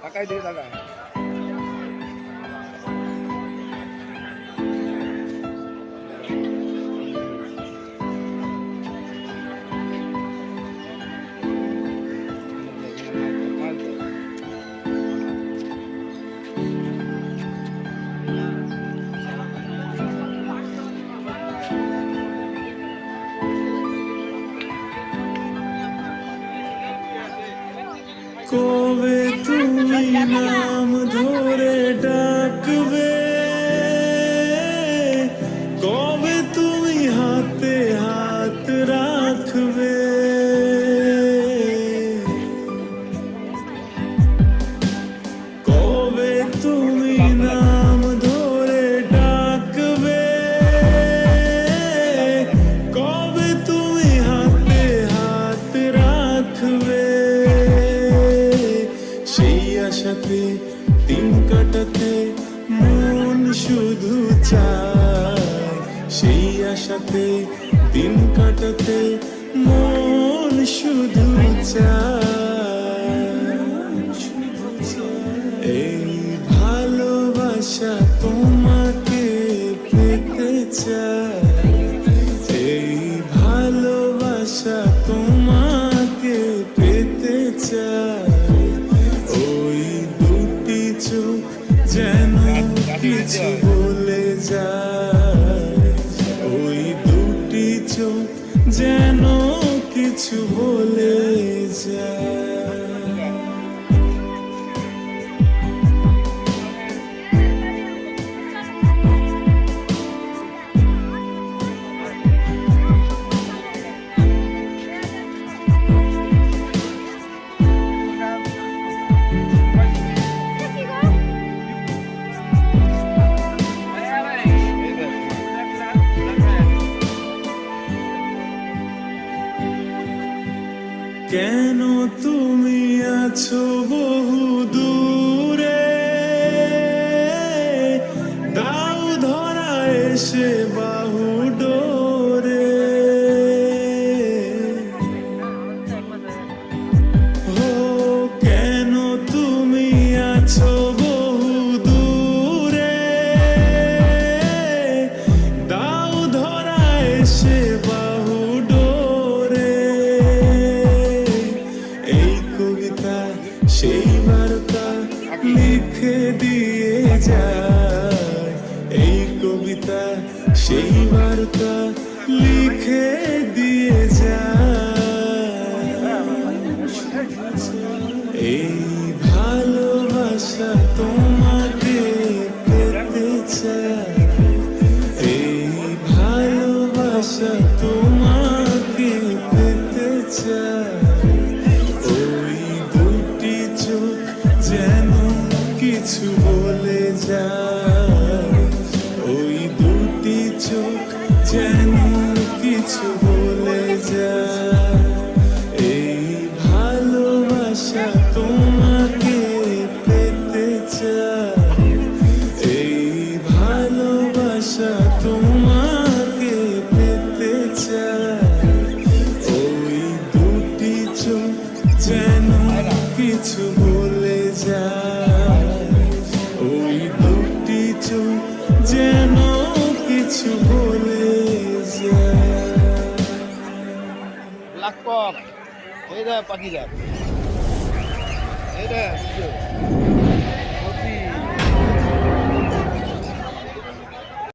তাকাই দিয়ে তাকায়। কবে তুমি নাম ধরে ডাকবে, কবে তুমি হাতে হাত রাখবে, কবে তুমি নাম ধরে ডাকবে, কবে তুমি হাতে হাত রাখবে। সেই আশাতে দিন কাটাতে মন শুধু চায়, সেই আশাতে দিন কাটাতে মন শুধু চায়। এই ভালোবাসা তোমাকে পেতে চায়, এই ভালোবাসা তোমাকে পেতে চায়। যেন কিছু বলে যায়, ওই দুটি চোখ যেন কিছু বলে যায়। কেন তুমি আছো বহু দূরে, দাও ধরা এসে বাহু ডোরে। ও কেন তুমি আছো বহু দূরে, দাও ধরা এসে বাহু ডোরে। এই কবিতা সেই বার্তা লিখে দিয়ে যায়, এই কবিতা সেই বার্তা লিখে দিয়ে যায়। এই ভালোবাসা তোমাকে পেতে চায়, এই ভালোবাসা তোমাকে পেতে চায়। ওই দুটি চোখ যেন কিছু বলে যায়, ওই দুটি চোখ যেন কিছু বলে যায়। এই ভালোবাসা তোমাকে পেতে চায়, এই ভালোবাসা তোমাকে পেতে চায়। ওই দুটি চোখ যেন কিছু বলে যায়, ওই দুটি চোখ যেন কিছু বলে যায়। ব্ল্যাক কক এই পাখি যায়, এই